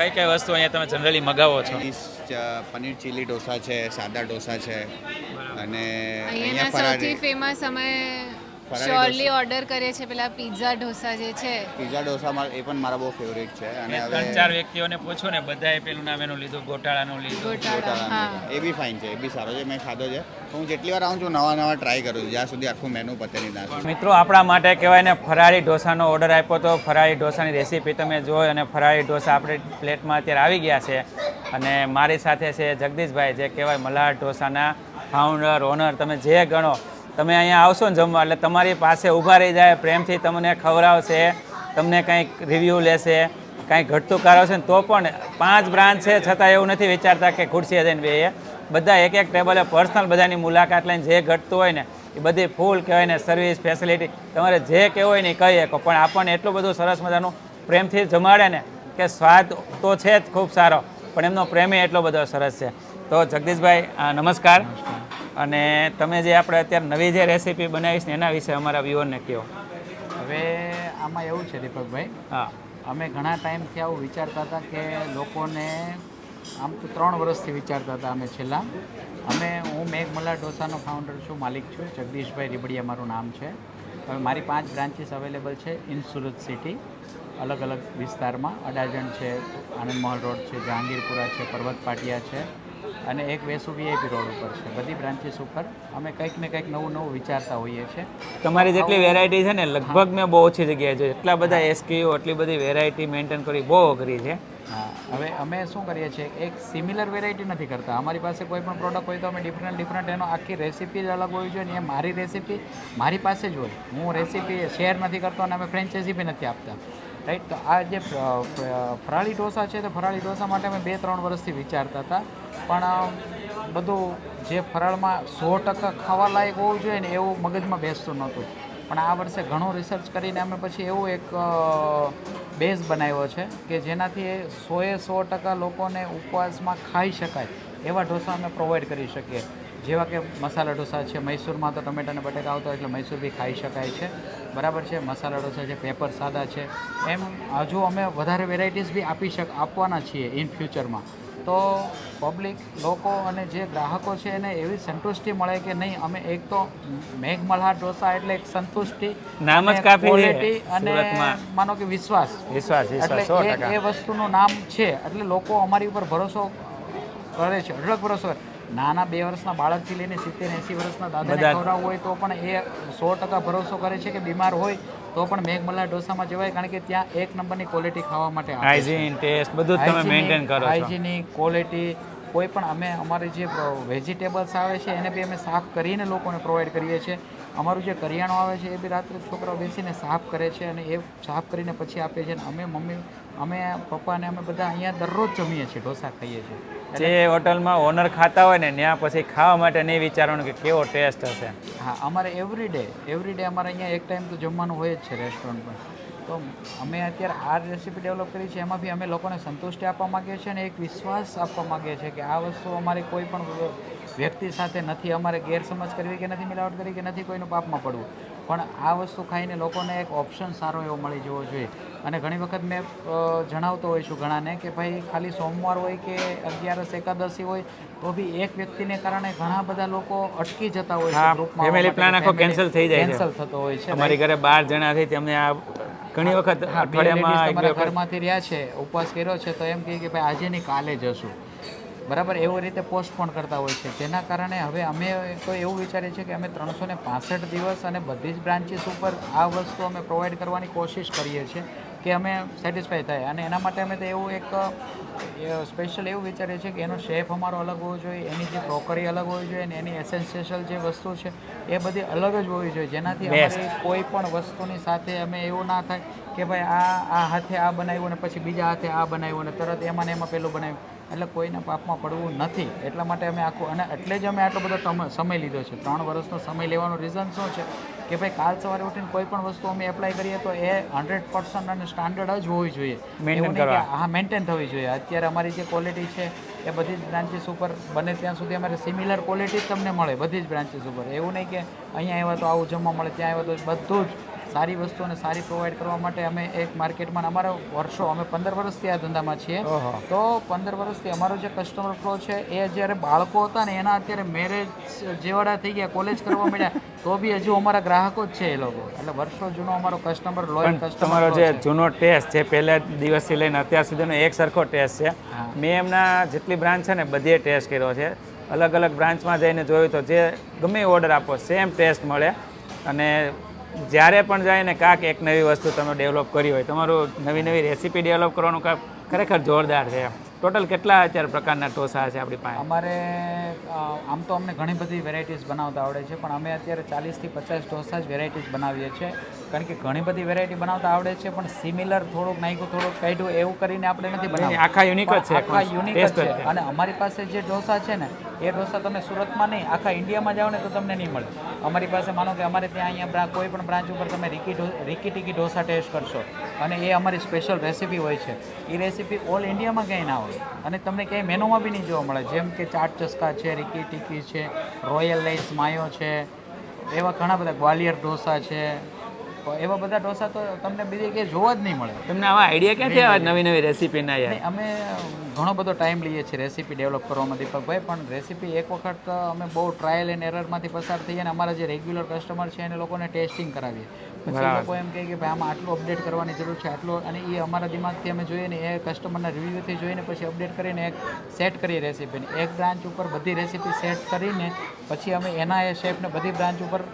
કઈ કઈ વસ્તુ અહીંયા તમે જનરલી મગાવો છો? પનીર ચીલી ઢોસા છે, સાદા ઢોસા છે, અને અહીંયાના સૌથી ફેમસ અમે શ્યોરલી ઓર્ડર કરીએ છીએ પેલા પિઝા ઢોસા જે છે. પિઝા ઢોસા એ પણ મારા બહુ ફેવરેટ છે. અને મેં 3-4 વ્યક્તિઓને પૂછ્યું ને બધાએ પેલું નામ એનું લીધું, ગોટાળાનું લીધું. એ બી ફાઇન છે, એ બી સારો છે, મેં ખાધો છે. હું જેટલી વાર આવું છું નવા ટ્રાય કરું છું, જ્યાં સુધી આખું મેનુ પતે નહીં ત્યાં. મિત્રો આપણા માટે કહેવાય ને ફરાળી ઢોસાનો ઓર્ડર આપ્યો તો ફરાળી ઢોસાની રેસીપી તમે જોઈ અને ફરાળી ઢોસા આપણે પ્લેટમાં અત્યારે આવી ગયા છે. અને મારી સાથે છે જગદીશભાઈ, જે કહેવાય મલ્હાર ઢોસાના ફાઉન્ડર ઓનર. તમે જે ગણો, તમે અહીંયા આવશો ને જમવા એટલે તમારી પાસે ઊભા રહી જાય, પ્રેમથી તમને ખવડાવશે, તમને કંઈક રિવ્યૂ લેશે, કાંઈ ઘટતું કરાવશે ને તો પણ 5 બ્રાન્ચ છે છતાં એવું નથી વિચારતા કે ખુરશીએ જઈને બેસીએ. બધા એક ટેબલે પર્સનલ બધાની મુલાકાત લઈને જે ઘટતું હોય ને એ બધી ફૂલ કહેવાય ને સર્વિસ ફેસિલિટી તમારે જે કહેવું હોય ને એ કહી શકો. પણ આપણને એટલું બધું સરસ મજાનું પ્રેમથી જમાડે ને કે સ્વાદ તો છે જ ખૂબ સારો, પણ એમનો પ્રેમ એટલો બધો સરસ છે. તો જગદીશભાઈ નમસ્કાર. અને તમે જે આપણે અત્યારે નવી જે રેસીપી બનાવીશ ને એના વિશે અમારા વ્યુઅરને કહો. હવે આમાં એવું છે દીપકભાઈ, હા, અમે ઘણા ટાઈમથી આવું વિચારતા હતા કે લોકોને, આમ તો 3 વર્ષથી વિચારતા હતા અમે છેલ્લા. હું મેઘ મલ્હાર ઢોસાનો ફાઉન્ડર છું, માલિક છું. જગદીશભાઈ રીબડિયા મારું નામ છે. હવે મારી 5 બ્રાન્ચીસ અવેલેબલ છે ઇન સુરત સિટી, અલગ અલગ વિસ્તારમાં. અડાજણ છે, આનંદ મહલ રોડ છે, જહાંગીરપુરા છે, પર્વત પાટિયા છે, અને એક વેસુ વીઆઈપી રોડ ઉપર છે. બધી બ્રાન્ચીસ ઉપર અમે કંઈક ને કંઈક નવું વિચારતા હોઈએ છીએ. તમારી જેટલી વેરાયટી છે ને લગભગ મેં બહુ ઓછી જગ્યાએ જોઈ. એટલા બધા એસક્યુ, એટલી બધી વેરાયટી મેન્ટેન કરવી બહુ અઘરી છે. હા, હવે અમે શું કરીએ છીએ, એક સિમિલર વેરાયટી નથી કરતા. અમારી પાસે કોઈ પણ પ્રોડક્ટ હોય તો અમે ડિફરન્ટ એનો આખી રેસીપી જ અલગ હોવી જોઈએ ને. એ મારી રેસીપી મારી પાસે જ હોય. હું રેસીપી શેર નથી કરતો અને અમે ફ્રેન્ચાઇઝી બી નથી આપતા, રાઈટ. તો આ જે ફરાળી ઢોસા છે તો ફરાળી ઢોસા માટે અમે 2-3 વર્ષથી વિચારતા હતા, પણ બધું જે ફરાળમાં 100% ખાવા લાયક હોવું જોઈએ ને એવું મગજમાં બેસતું નહોતું. પણ આ વર્ષે ઘણું રિસર્ચ કરીને અમે પછી એવું એક બેઝ બનાવ્યો છે કે જેનાથી 100% લોકોને ઉપવાસમાં ખાઈ શકાય એવા ઢોસા અમે પ્રોવાઈડ કરી શકીએ. જેવા કે મસાલા ઢોસા છે, મૈસૂરમાં તો ટમેટા અને બટેકા આવતા હોય એટલે મૈસૂર બી ખાઈ શકાય છે, બરાબર છે. મસાલા ઢોસા છે, પેપર સાદા છે, એમ હજુ અમે વધારે વેરાયટીઝ બી આપવાના છીએ ઇન ફ્યુચરમાં. તો પબ્લિક લોકો અને જે ગ્રાહકો છે એને એવી સંતુષ્ટિ મળે કે નહીં, અમે એક તો મેઘ મલ્હાર ઢોસા એટલે એક સંતુષ્ટિ, નામ જ કાફી ક્વોલિટી અને માનો કે વિશ્વાસ. એટલે એ વસ્તુનું નામ છે એટલે લોકો અમારી ઉપર ભરોસો કરે છે, અઢળક ભરોસો કરે. નાના 2 વર્ષના બાળકથી લઈને 70-80 વર્ષના દાદાને ખવડાવવું હોય તો પણ એ 100% ભરોસો કરે છે કે બીમાર હોય તો પણ મેઘ મલ્હાર ઢોસામાં જવાય, કારણ કે ત્યાં 1 નંબરની ક્વોલિટી ખાવા માટે હાઇજીન, ટેસ્ટ બધું જ તમે મેન્ટેન કરો છો. હાઇજીનિક, ક્વોલિટી, કોઈ પણ અમે અમારી જે વેજીટેબલ્સ આવે છે એને બી અમે સાફ કરીને લોકોને પ્રોવાઈડ કરીએ છીએ. અમારું જે કરિયાણું આવે છે એ બી રાત્રે છોકરાઓ બેસીને સાફ કરે છે અને એ સાફ કરીને પછી આપે છે. અમે પપ્પા અને અમે બધા અહીંયા દરરોજ જમીએ છીએ, ઢોસા ખાઈએ છીએ. જે હોટલમાં ઓનર ખાતા હોય ને ત્યાં પછી ખાવા માટે નહીં વિચારવાનું કે કેવો ટેસ્ટ હશે. હા, અમારે એવરીડે અમારે અહીંયા એક ટાઈમ તો જમવાનું હોય જ છે રેસ્ટોરન્ટ પર. તો અમે અત્યારે આ રેસીપી ડેવલપ કરી છે, એમાં બી અમે લોકોને સંતુષ્ટિ આપવા માગીએ છીએ અને એક વિશ્વાસ આપવા માગીએ છીએ કે આ વસ્તુ અમારી કોઈ પણ વ્યક્તિ સાથે નથી અમારે ગેરસમજ કરવી કે નથી મિલાવટ કરવી કે નથી કોઈનું પાપમાં પડવું, પણ આ વસ્તુ ખાઈને લોકોને એક ઓપ્શન સારો એવો મળી જવો જોઈએ. અને ઘણી વખત મેં જણાવતો હોઈશ છું ઘણાને કે ભાઈ ખાલી સોમવાર હોય કે 11 એકાદશી હોય તો બી એક વ્યક્તિને કારણે ઘણા બધા લોકો અટકી જતા હોય છે ગ્રુપમાં. ફેમિલી પ્લાન આખો કેન્સલ થઈ જાય છે, કેન્સલ થતો હોય છે. અમારી ઘરે 12 જણા થી તેમને આ ઘણી વખત અઠવાડિયામાં ઘરમાંથી રહ્યા છે, ઉપવાસ કર્યો છે તો એમ કહે કે ભાઈ આજે નહીં કાલે જશું, બરાબર. એવી રીતે પોસ્ટપોન કરતા હોય છે. તેના કારણે હવે અમે તો એવું વિચારીએ છીએ કે અમે 365 દિવસ અને બધી જ બ્રાન્ચીસ ઉપર આ વસ્તુ અમે પ્રોવાઈડ કરવાની કોશિશ કરીએ છીએ કે અમે સેટિસ્ફાય થાય. અને એના માટે અમે તો એવું એક સ્પેશિયલ એવું વિચારીએ છીએ કે એનો શેફ અમારો અલગ હોવો જોઈએ, એની જે ક્રોકરી અલગ હોવી જોઈએ અને એની એસેન્શિયલ જે વસ્તુ છે એ બધી અલગ જ હોવી જોઈએ, જેનાથી અમારી કોઈ પણ વસ્તુની સાથે અમે એવું ના થાય કે ભાઈ આ હાથે આ બનાવ્યું અને પછી બીજા હાથે આ બનાવ્યું અને તરત એમાં ને એમાં પેલું બનાવ્યું. એટલે કોઈને પાપમાં પડવું નથી. એટલા માટે અમે અને એટલે જ અમે આટલો બધો સમય લીધો છે. 3 વર્ષનો સમય લેવાનું રીઝન શું છે કે ભાઈ કાલ સવારે ઉઠીને કોઈ પણ વસ્તુ અમે એપ્લાય કરીએ તો એ 100% અને સ્ટાન્ડર્ડ જ હોવી જોઈએ, મેન્ટેન થવી જોઈએ. અત્યારે અમારી જે ક્વોલિટી છે એ બધી જ બ્રાન્ચીસ ઉપર બને ત્યાં સુધી અમારે સિમિલર ક્વોલિટી જ તમને મળે બધી જ બ્રાન્ચીસ ઉપર. એવું નહીં કે અહીંયા આવ્યા તો આવું જમવા મળે, ત્યાં આવ્યા તો બધું જ સારી વસ્તુ અને સારી પ્રોવાઈડ કરવા માટે અમે એક માર્કેટમાં અમારા વર્ષો અમે 15 વર્ષથી આ ધંધામાં છીએ. તો 15 વર્ષથી અમારો જે કસ્ટમર ફ્લો છે એ જ્યારે બાળકો હતા ને એના અત્યારે મેરેજ જેવાડા થઈ ગયા, કોલેજ કરવા મળ્યા, તો બી હજુ અમારા ગ્રાહકો જ છે એ લોકો. એટલે વર્ષો જૂનો અમારો કસ્ટમર લોયલ કસ્ટમર તમારો જે જૂનો ટેસ્ટ છે પહેલા દિવસથી લઈને અત્યાર સુધીનો એક સરખો ટેસ્ટ છે. મેં એમના જેટલી બ્રાન્ચ છે ને બધીએ ટેસ્ટ કર્યો છે. અલગ અલગ બ્રાન્ચમાં જઈને જોયું તો જે ગમે ઓર્ડર આપો સેમ ટેસ્ટ મળે. અને જ્યારે પણ જાય ને કાંક એક નવી વસ્તુ તમે ડેવલપ કરી હોય, તમારું નવી નવી રેસીપી ડેવલપ કરવાનું કાંક ખરેખર જોરદાર છે. ટોટલ કેટલા અત્યારે પ્રકારના ઢોસા છે આપણી પાસે? અમારે આમ તો અમને ઘણી બધી વેરાયટીઝ બનાવતા આવડે છે, પણ અમે અત્યારે 40 થી 50 ઢોસા જ વેરાયટીઝ બનાવીએ છીએ. કારણ કે ઘણી બધી વેરાયટી બનાવતા આવડે છે, પણ સિમિલર થોડુંક નાખ્યું થોડુંક કાઢ્યું એવું કરીને આપણે નથી બનાવતા. આખા યુનિક જ છે, આખા યુનિક જ છે. અને અમારી પાસે જે ઢોસા છે ને એ ઢોસા તમે સુરતમાં નહીં, આખા ઇન્ડિયામાં જાઓ ને તો તમને નહીં મળે. અમારી પાસે માનો કે અમારે ત્યાં અહીંયા કોઈ પણ બ્રાન્ચ ઉપર તમે રીકી ટીકી ઢોસા ટેસ્ટ કરશો અને એ અમારી સ્પેશિયલ રેસીપી હોય છે. એ રેસીપી ઓલ ઇન્ડિયામાં ક્યાંય ના હોય અને તમને ક્યાંય મેનુમાં બી નહીં જોવા મળે. જેમ કે ચાટ ચસ્કા છે, રીકી ટીકી છે, રોયલ લાઈસ માયો છે, એવા ઘણા બધા ગ્વાલિયર ઢોસા છે. એવા બધા ઢોસા તો તમને બીજે ક્યાંય જોવા જ નહીં મળે. તમને આવા આઈડિયા ક્યાંથી આવે નવી નવી રેસીપીના? યાર અમે ઘણો બધો ટાઈમ લઈએ છીએ રેસીપી ડેવલપ કરવામાં દીપકભાઈ, પણ રેસીપી એક વખત અમે બહુ ટ્રાયલ એન્ડ એરરમાંથી પસાર થઈએ અને અમારા જે રેગ્યુલર કસ્ટમર છે એને લોકોને ટેસ્ટિંગ કરાવીએ. પછી એ લોકો એમ કહે કે ભાઈ આમાં આટલું અપડેટ કરવાની જરૂર છે, આટલું, અને એ અમારા દિમાગથી અમે જોઈએ ને એ કસ્ટમરના રિવ્યૂથી જોઈને પછી અપડેટ કરીને એક સેટ કરીએ રેસીપીને. એક બ્રાન્ચ ઉપર બધી રેસીપી સેટ કરીને પછી અમે એના એ શેફને બધી બ્રાન્ચ ઉપર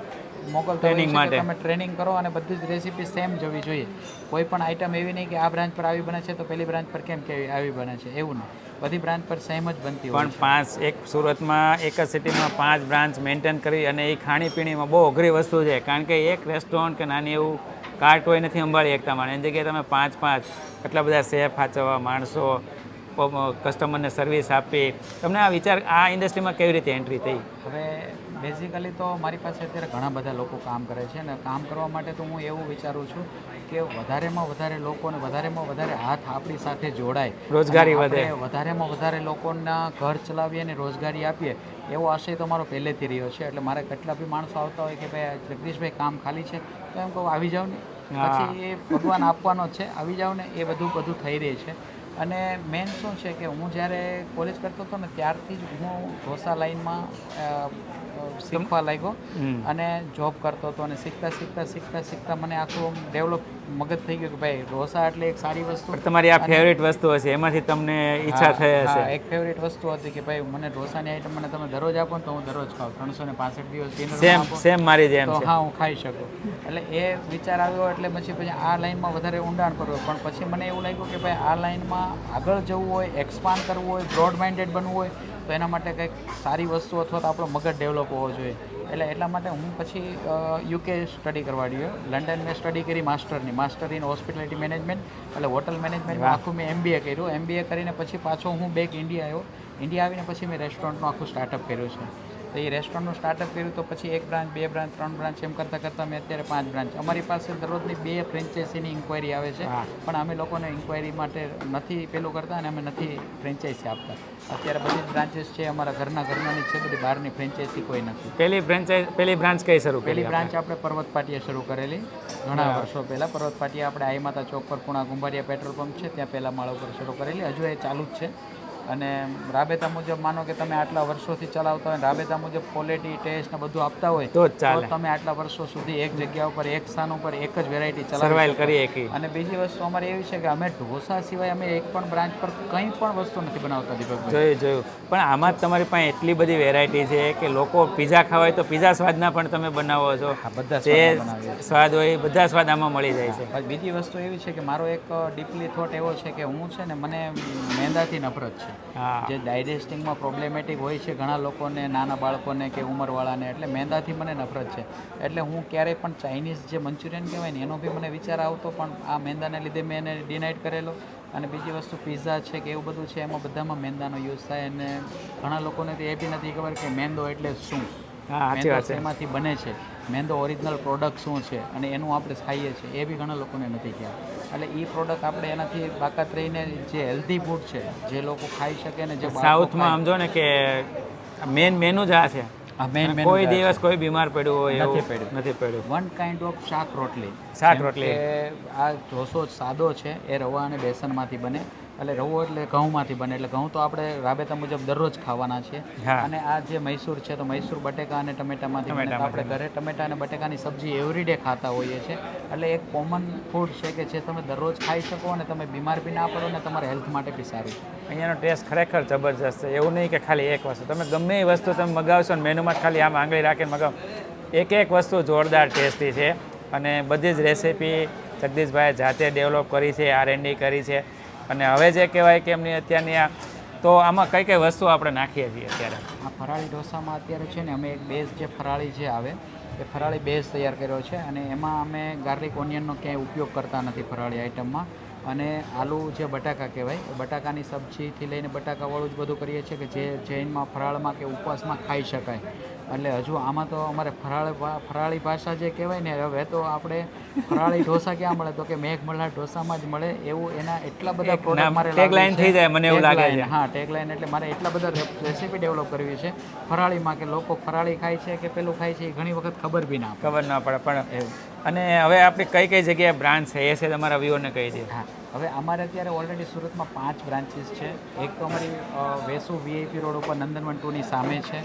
મોકલતા ટ્રેનિંગ માટે તમે ટ્રેનિંગ કરો અને બધી જ રેસીપી સેમ જવી જોઈએ. કોઈ પણ આઈટમ એવી નહીં કે આ બ્રાન્ચ પર આવી બને છે તો પેલી બ્રાન્ચ પર કેમ કે આવી બને છે, એવું નહીં. બધી બ્રાન્ચ પર સેમ જ બનતી હોય. પણ એક સુરતમાં એક જ સિટીમાં 5 બ્રાન્ચ મેન્ટેન કરી અને એ ખાણીપીણીમાં બહુ અઘરી વસ્તુ છે. કારણ કે એક રેસ્ટોરન્ટ કે નાની એવું કાર્ટ હોય નથી સંભાળી એકતા માણે. એની જગ્યાએ તમે 5 એટલા બધા સેફ હાચવવા માણસો, કસ્ટમરને સર્વિસ આપી, તમને આ વિચાર આ ઇન્ડસ્ટ્રીમાં કેવી રીતે એન્ટ્રી થઈ? હવે બેઝિકલી તો મારી પાસે અત્યારે ઘણા બધા લોકો કામ કરે છે ને કામ કરવા માટે તો હું એવું વિચારું છું કે વધારેમાં વધારે લોકોને વધારેમાં વધારે હાથ આપણી સાથે જોડાય, રોજગારી વધે, વધારેમાં વધારે લોકોના ઘર ચલાવીએ અને રોજગારી આપીએ એવો આશય તો મારો પહેલેથી રહ્યો છે. એટલે મારે કેટલા બી માણસો આવતા હોય કે ભાઈ જગદીશભાઈ કામ ખાલી છે તો એમ કહું આવી જાઓ ને, પછી એ ભગવાન આપવાનો જ છે, આવી જાઓ ને, એ બધું થઈ રહી છે. અને મેન શું છે કે હું જ્યારે કોલેજ કરતો હતો ને ત્યારથી જ હું ઢોસા લાઈનમાં શીખવા લાગ્યો અને જોબ કરતો હતો. અને શીખતા મને આખું ડેવલપ મગજ થઈ ગયું કે ભાઈ ઢોસા એટલે એક સારી વસ્તુ. તમારી આ ફેવરેટ વસ્તુ હશે, એમાંથી તમને ઈચ્છા થઈ હશે? એક ફેવરેટ વસ્તુ હતી કે ભાઈ મને ઢોસાની આઈટમ મને તમે દરરોજ આપો ને તો હું દરરોજ ખાઉં. 365 દિવસ ડિનર સેમ મારી જેમ તો છે. હા, હું ખાઈ શકું. એટલે એ વિચાર આવ્યો એટલે પછી આ લાઈનમાં વધારે ઊંડાણ કરવું. પણ પછી મને એવું લાગ્યું કે ભાઈ આ લાઈનમાં આગળ જવું હોય, એક્સપાન્ડ કરવું હોય, બ્રોડ માઇન્ડેડ બનવું હોય તો એના માટે કંઈક સારી વસ્તુ અથવા તો આપણો મગજ ડેવલપ હોવો જોઈએ. એટલા માટે હું પછી UK સ્ટડી કરવા ગયો. લંડન મેં સ્ટડી કરી માસ્ટર ઇન હોસ્પિટાલિટી મેનેજમેન્ટ, એટલે હોટલ મેનેજમેન્ટમાં આખું મેં MBA કર્યું. MBA કરીને પછી પાછો હું બેક ઇન્ડિયા આવ્યો. ઇન્ડિયા આવીને પછી મેં રેસ્ટોરન્ટનું આખું સ્ટાર્ટઅપ કર્યું છે. તો એ રેસ્ટોરન્ટનું સ્ટાર્ટઅપ કર્યું તો પછી 1 બ્રાન્ચ, 2 બ્રાન્ચ, 3 બ્રાન્ચ એમ કરતાં મેં અત્યારે 5 બ્રાન્ચ. અમારી પાસે દરરોજની 2 ફ્રેન્ચાઇઝીની ઇન્ક્વાયરી આવે છે, પણ અમે લોકોને ઇન્ક્વાયરી માટે નથી પેલું કરતા અને અમે નથી ફ્રેન્ચાઇઝી આપતા. અત્યારે બધી જ બ્રાન્ચીસ છે અમારા ઘરનાની છે, બધી બહારની ફ્રેન્ચાઇઝી કોઈ નથી. પહેલી બ્રાન્ચ કઈ શરૂ કરી? પહેલી બ્રાન્ચ આપણે પર્વત પાટિયા શરૂ કરેલી ઘણા વર્ષો પહેલાં. પર્વત પાટિયા આપણે આઈ માતા ચોક પર પૂણા ગુંભારિયા પેટ્રોલ પંપ છે ત્યાં પહેલા માળા ઉપર શરૂ કરેલી. હજુ એ ચાલુ જ છે. અને રાબેતા મુજબ માનો કે તમે આટલા વર્ષોથી ચલાવતા હોય, રાબેતા મુજબ ક્વોલિટી ટેસ્ટ ને બધું આપતા હોય તો તમે આટલા વર્ષો સુધી એક જગ્યા ઉપર એક સ્થાન ઉપર એક જ વેરાયટી સર્વાઈવ કરી શકીએ. અને બીજી વસ્તુ અમારી એવી છે કે અમે ઢોસા સિવાય અમે એક પણ બ્રાન્ચ પર કંઈ પણ વસ્તુ નથી બનાવતા દીપકભાઈ. જોયું. પણ આમાં જ તમારી પાસે એટલી બધી વેરાયટી છે કે લોકો પીઝા ખાવા હોય તો પીઝા સ્વાદના પણ તમે બનાવો છો. બધા સ્વાદ હોય બધા સ્વાદ આમાં મળી જાય છે. બીજી વસ્તુ એવી છે કે મારો એક ડીપલી થોટ એવો છે કે હું છે ને મને મેંદાથી નફરત છે. જે ડાયજેસ્ટિંગમાં પ્રોબ્લેમેટિક હોય છે ઘણા લોકોને, નાના બાળકોને કે ઉંમરવાળાને, એટલે મેંદાથી મને નફરત છે. એટલે હું ક્યારેય પણ ચાઇનીઝ જે મંચુરિયન કહેવાય ને એનો બી મને વિચાર આવતો, પણ આ મેંદાને લીધે મેં એને ડિનાઇડ કરેલો. અને બીજી વસ્તુ પિઝા છે કે એવું બધું છે એમાં બધામાં મેંદાનો યુઝ થાય અને ઘણા લોકોને તો એ બી નથી ખબર કે મેંદો એટલે શું, મેંદો એમાંથી બને છે, મેંદો ઓરિજિનલ પ્રોડક્ટ શું છે અને એનું આપણે ખાઈએ છીએ એ બી ઘણા લોકોને નથી ખ્યાલ. એટલે એ પ્રોડક્ટ આપણે એનાથી બાકાત રહીને જે હેલ્ધી ફૂડ છે જે લોકો ખાઈ શકે ને જે સાઉથમાં સમજો ને કે મેન મેનુ જ આ છે. આ મેઇન અને કોઈ દિવસ કોઈ બીમાર પડ્યું હોય નથી એવું પડ્યું. નથી પડ્યું. વન કાઇન્ડ ઓફ શાક રોટલી. શાક જેમ રોટલી. કે આ ઢોસો સાદો છે એ રવા અને બેસનમાંથી બને. એટલે રવો એટલે ઘઉંમાંથી બને, એટલે ઘઉં તો આપણે રાબેતા મુજબ દરરોજ ખાવાના છે. હા. અને આ જે મૈસૂર છે તો મૈસૂર બટેકા અને ટમેટામાંથી બને. તો આપણે ઘરે ટમેટા અને બટેકાની સબ્જી એવરીડે ખાતા હોઈએ છીએ. એટલે એક કોમન ફૂડ છે કે જે તમે દરરોજ ખાઈ શકો અને તમે બીમાર બી ના પડો ને તમારા હેલ્થ માટે બી સારું છે. અહીંયાનો ટેસ્ટ ખરેખર જબરજસ્ત છે. એવું નહીં કે ખાલી એક વસ્તુ, તમે ગમે એ વસ્તુ તમે મગાવશો ને મેનુમાં ખાલી આમ આંગળી રાખીને મગાવો, એક એક વસ્તુ જોરદાર ટેસ્ટી છે. અને બધી જ રેસીપી જગદીશભાઈએ જાતે ડેવલપ કરી છે, R&D કરી છે. અને હવે જે કહેવાય કે એમની અત્યારની આ, તો આમાં કઈ કઈ વસ્તુ આપણે નાખીએ છીએ અત્યારે? આ ફરાળી ઢોસામાં અત્યારે છે ને અમે એક બેઝ જે ફરાળી જે આવે એ ફરાળી બેઝ તૈયાર કર્યો છે. અને એમાં અમે ગાર્લિક ઓનિયનનો ક્યાંય ઉપયોગ કરતા નથી ફરાળી આઈટમમાં. અને આલુ જે બટાકા કહેવાય એ બટાકાની સબ્જીથી લઈને બટાકાવાળું જ બધું કરીએ છીએ કે જે જૈનમાં ફરાળમાં કે ઉપવાસમાં ખાઈ શકાય. એટલે હજુ આમાં તો અમારે ફરાળી ભાષા જે કહેવાય ને, હવે તો આપણે ફરાળી ઢોસા ક્યાં મળે, તો કે મેઘમલ્હાર ઢોસામાં જ મળે એવું. એના એટલા બધા પ્રોડક્ટ મારે ટેગલાઇન થઈ જાય મને એવું લાગે છે. હા, ટેગલાઇન એટલે મારે એટલા બધા રેસીપી ડેવલપ કરવી છે ફરાળીમાં કે લોકો ફરાળી ખાય છે કે પેલું ખાય છે એ ઘણી વખત ખબર બી ના પડે. ખબર ના પડે પણ. અને હવે આપણી કઈ કઈ જગ્યાએ બ્રાન્ચ છે એ છે તમારા વ્યુઅરને કહી દઈએ. હા, હવે અમારે અત્યારે ઓલરેડી સુરતમાં 5 બ્રાન્ચીસ છે. એક તો અમારી વેસુ VIP રોડ ઉપર નંદનવન 2 ની સામે છે.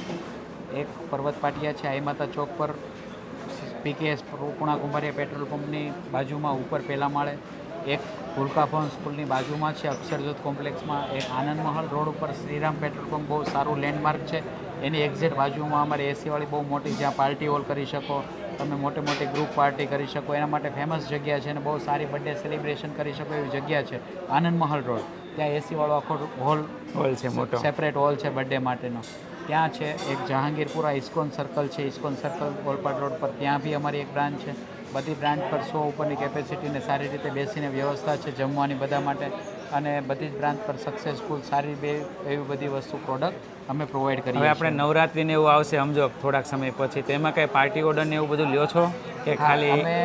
એક પર્વત પાટિયા છે આઈ માતા ચોક પર PKS પૂર્ણા કુંભારિયા પેટ્રોલ પંપની બાજુમાં ઉપર પહેલા માળે. એક ભૂલકા ભવન સ્કૂલની બાજુમાં છે અક્ષરજ્યોત કોમ્પ્લેક્સમાં. એક આનંદ મહલ રોડ ઉપર શ્રીરામ પેટ્રોલ પંપ બહુ સારું લેન્ડમાર્ક છે, એની એક્ઝેક્ટ બાજુમાં અમારી એસીવાળી બહુ મોટી, જ્યાં પાર્ટી હોલ કરી શકો તમે, મોટી મોટી ગ્રુપ પાર્ટી કરી શકો એના માટે ફેમસ જગ્યા છે. અને બહુ સારી બર્થડે સેલિબ્રેશન કરી શકો એવી જગ્યા છે આનંદ મહલ રોડ. ત્યાં એસીવાળો આખો હોલ છે મોટો, સેપરેટ હોલ છે બર્થડે માટેનો. ત્યાં છે એક જહાંગીરપુરા ઇસ્કોન સર્કલ છે, ઇસ્કોન સર્કલ ઓલપાડ રોડ પર, ત્યાં બી અમારી એક બ્રાન્ચ છે. બધી બ્રાન્ચ પર 100 ઉપરની કેપેસિટીને સારી રીતે બેસીને વ્યવસ્થા છે જમવાની બધા માટે. અને બધી જ બ્રાન્ચ પર સક્સેસફુલ સારી એવી બધી વસ્તુ પ્રોડક્ટ અમે પ્રોવાઈડ કરીએ હવે છીએ. આપણે નવરાત્રિને એવું આવશે સમજો થોડાક સમય પછી, તો એમાં કઈ પાર્ટી ઓર્ડર ને એવું બધું લ્યો છો કે ખાલી? અમે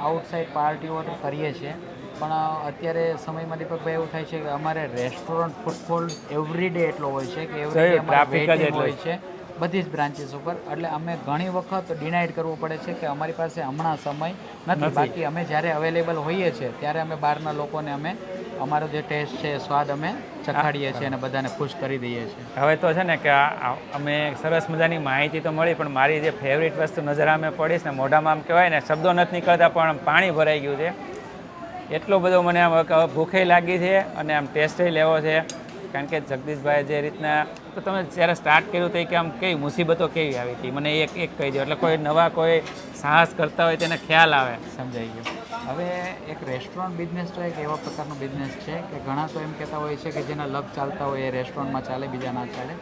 આઉટસાઇડ પાર્ટી ઓર્ડર કરીએ છીએ, પણ અત્યારે સમયમાં દીપકભાઈ એવું થાય છે કે અમારે રેસ્ટોરન્ટ ફૂટફોલ એવરીડે એટલો હોય છે કે એવરીડે ટ્રાફિક જ વેઇટિંગ એટલું હોય છે બધી જ બ્રાન્ચીસ ઉપર. એટલે અમે ઘણી વખત ડિનાઇડ કરવું પડે છે કે અમારી પાસે હમણાં સમય નથી. બાકી અમે જ્યારે અવેલેબલ હોઈએ છીએ ત્યારે અમે બહારના લોકોને અમે અમારો જે ટેસ્ટ છે સ્વાદ અમે ચખાડીએ છીએ અને બધાને ખુશ કરી દઈએ છીએ. હવે તો છે ને કે અમે સરસ મજાની માહિતી તો મળી, પણ મારી જે ફેવરિટ વસ્તુ નજર આમે પડીશ ને, મોઢામાં આમ કહેવાય ને શબ્દો નથી નીકળતા પણ પાણી ભરાઈ ગયું છે. એટલો બધો મને આમ ભૂખે લાગી છે અને આમ ટેસ્ટે લેવો છે. કારણ કે જગદીશભાઈ જે રીતના, તો તમે જ્યારે સ્ટાર્ટ કર્યું તો કે આમ કઈ મુસીબતો કેવી આવી હતી મને એક કહી દો, એટલે કોઈ નવા કોઈ સાહસ કરતા હોય તેને ખ્યાલ આવે. સમજાઈ ગયું. હવે એક રેસ્ટોરન્ટ બિઝનેસ તો એક એવા પ્રકારનો બિઝનેસ છે કે ઘણા તો એમ કહેતા હોય છે કે જેના લગ ચાલતા હોય એ રેસ્ટોરન્ટમાં ચાલે, બીજા ના ચાલે.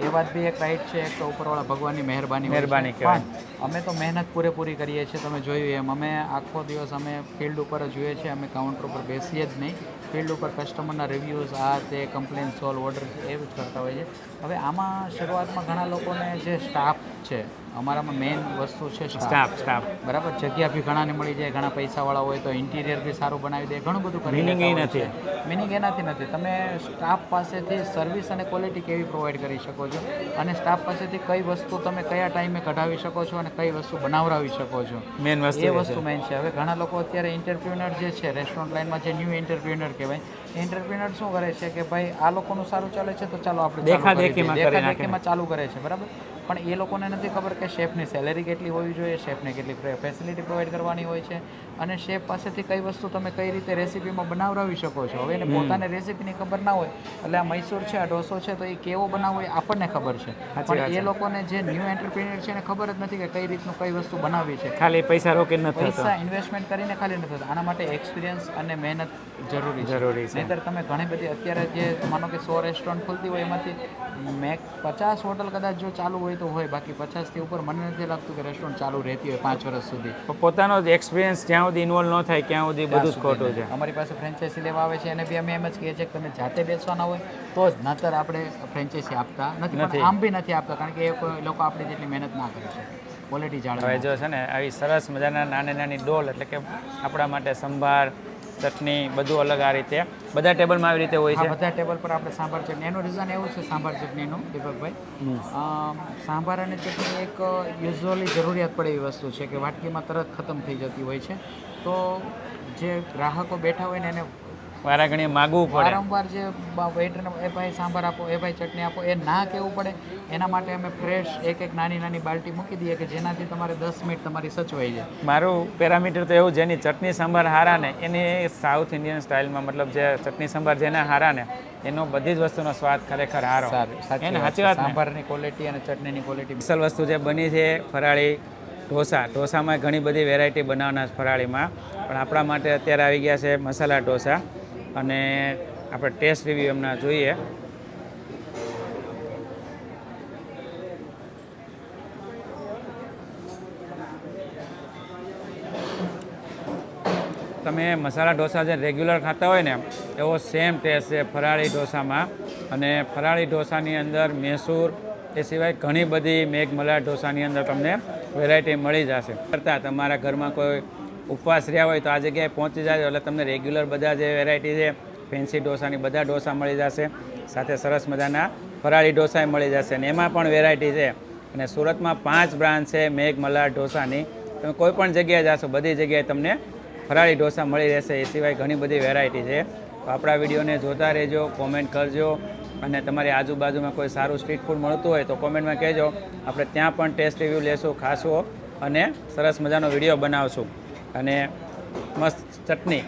એ વાત બી એક રાઈટ છે. એક તો ઉપરવાળા ભગવાનની મહેરબાની કહેવાય. અમે તો મહેનત પૂરેપૂરી કરીએ છીએ. તમે જોયું એમ અમે આખો દિવસ અમે ફિલ્ડ ઉપર જ જોઈએ છીએ. અમે કાઉન્ટર ઉપર બેસીએ જ નહીં. ફિલ્ડ ઉપર કસ્ટમરના રિવ્યૂઝ, આ તે કમ્પ્લેન સોલ્વ, ઓર્ડર એવું જ કરતા હોઈએ છીએ. હવે આમાં શરૂઆતમાં ઘણા લોકોને જે સ્ટાફ છે, અમારામાં મેઇન વસ્તુ છે સ્ટાફ. બરાબર, જગ્યા બી ઘણાને મળી જાય. ઘણા પૈસાવાળા હોય તો ઇન્ટિરિયર બી સારું બનાવી દે, ઘણું બધું કરી મિનિંગ એ નથી. મિનિંગ એનાથી નથી. તમે સ્ટાફ પાસેથી સર્વિસ અને ક્વોલિટી કેવી પ્રોવાઈડ કરી શકો છો, અને સ્ટાફ પાસેથી કઈ વસ્તુ તમે કયા ટાઈમે કઢાવી શકો છો અને કઈ વસ્તુ બનાવરાવી શકો છો, મેન વસ્તુ એ વસ્તુ મેઇન છે. હવે ઘણા લોકો અત્યારે એન્ટરપ્રિન્યોર જે છે રેસ્ટોરન્ટ લાઈનમાં, જે ન્યૂ એન્ટરપ્રિન્યોર કહેવાય, એન્ટરપ્રિન્યોર શું કરે છે કે ભાઈ આ લોકોનું સારું ચાલે છે તો ચાલો આપણે દેખાદેખીમાં ચાલુ કરે છે. બરાબર, પણ એ લોકોને નથી ખબર કે શેફની સેલેરી કેટલી હોવી જોઈએ, શેફને કેટલી ફેસિલિટી પ્રોવાઈડ કરવાની હોય છે, અને શેફ પાસેથી કઈ વસ્તુ તમે કઈ રીતે રેસીપીમાં બનાવરાવી શકો છો. હવે એને પોતાને રેસીપીની ખબર ના હોય, એટલે આ મૈસૂર છે, આ ઢોસો છે, તો એ કેવો બનાવવો એ આપણને ખબર છે, પણ એ લોકોને જે ન્યૂ એન્ટરપ્રિન્યોર છે એને ખબર જ નથી કે કઈ રીતનું કઈ વસ્તુ બનાવવી છે. ખાલી પૈસા રોકીને નથી થતો. પૈસા ઇન્વેસ્ટમેન્ટ કરીને ખાલી નથી થતું. આના માટે એક્સપિરિયન્સ અને મહેનત જરૂરી છે. નહીંતર તમે ઘણી બધી અત્યારે જે માનો કે 100 રેસ્ટોરન્ટ ખુલતી હોય એમાંથી 50 હોટલ કદાચ જો ચાલુ હોય તો હોય, બાકી 50થી ઉપર મને નથી લાગતું કે રેસ્ટોરન્ટ ચાલુ રહેતી હોય 5 વર્ષ સુધી. પોતાનો જ એક્સપિરિયન્સ જ્યાં સુધી ઇન્વોલ્વ ન થાય ત્યાં સુધી બધું જ ખોટું છે. અમારી પાસે ફ્રેન્ચાઇઝી લેવા આવે છે એને બી અમે એમ જ કહીએ છીએ કે તમે જાતે બેસવાના હોય તો જ, નહીતર આપણે ફ્રેન્ચાઇઝી આપતા નથી. પણ આમ બી નથી આપતા, કારણ કે એ લોકો આપણી જેટલી મહેનત ના કરે છે ક્વોલિટી જાળવે. હવે જો છે ને આવી સરસ મજાના નાની નાની ડોલ, એટલે કે આપણા માટે સંભાર, ચટણી બધું અલગ આ રીતે બધા ટેબલમાં આવી રીતે હોય આ છે. બધા ટેબલ પર આપણે સાંભાર ચટણી, એનું રીઝન એવું છે સાંભાર ચટણીનું દીપકભાઈ, સાંભાર અને ચટણી એક યુઝ્યુઅલી જરૂરિયાત પડે એવી વસ્તુ છે કે વાટકીમાં તરત ખતમ થઈ જતી હોય છે. તો જે ગ્રાહકો બેઠા હોય ને એને વારા ઘણી માગવું પડે. વારંવાર જે વેઇટરને એ ભાઈ સાંભાર આપો, એ ભાઈ ચટણી આપો, એ ના કહેવું પડે એના માટે અમે ફ્રેશ એક નાની નાની બાલટી મૂકી દઈએ કે જેનાથી તમારે 10 મિનિટ તમારી સચવાઈ જાય. મારું પેરામીટર તો એવું, જેની ચટણી સંભાર હારા ને એની સાઉથ ઇન્ડિયન સ્ટાઇલમાં મતલબ જે ચટણી સંભાર જેના હારા ને એનો બધી જ વસ્તુનો સ્વાદ ખરેખર હારો. સાચી એને વાત સાચી છે. વાત ને? સાંભારની ક્વોલિટી અને ચટણીની ક્વોલિટી અસલ વસ્તુ જે બની છે ફરાળી ઢોસામાં ઘણી બધી વેરાયટી બનાવવાના છે ફરાળીમાં, પણ આપણા માટે અત્યારે આવી ગયા છે મસાલા ઢોસા અને આપણે ટેસ્ટ રિવ્યૂ એમના જોઈએ. તમે મસાલા ઢોસા જે રેગ્યુલર ખાતા હોય ને એવો સેમ ટેસ્ટ છે ફરાળી ઢોસામાં. અને ફરાળી ઢોસાની અંદર મૈસૂર એ સિવાય ઘણી બધી મેઘ મલાઈ ઢોસાની અંદર તમને વેરાયટી મળી જશે. કરતાં તમારા ઘરમાં કોઈ ઉપવાસ રહ્યા હોય તો આ જગ્યાએ પહોંચી જાય એટલે તમને રેગ્યુલર બધા જે વેરાયટી છે ફેન્સી ઢોસાની બધા ઢોસા મળી જશે, સાથે સરસ મજાના ફરાળી ઢોસાય મળી જશે અને એમાં પણ વેરાયટી છે. અને સુરતમાં 5 બ્રાન્ચ છે મેઘ મલ્હાર ઢોસાની. તમે કોઈ પણ જગ્યાએ જાશો બધી જગ્યાએ તમને ફરાળી ઢોસા મળી રહેશે. એ સિવાય ઘણી બધી વેરાયટી છે. તો આપણા વિડીયોને જોતા રહેજો, કોમેન્ટ કરજો અને તમારી આજુબાજુમાં કોઈ સારું સ્ટ્રીટ ફૂડ મળતું હોય તો કોમેન્ટમાં કહેજો. આપણે ત્યાં પણ ટેસ્ટ રિવ્યૂ લેશું, ખાશું અને સરસ મજાનો વિડીયો બનાવશું. અને મસ્ત ચટણી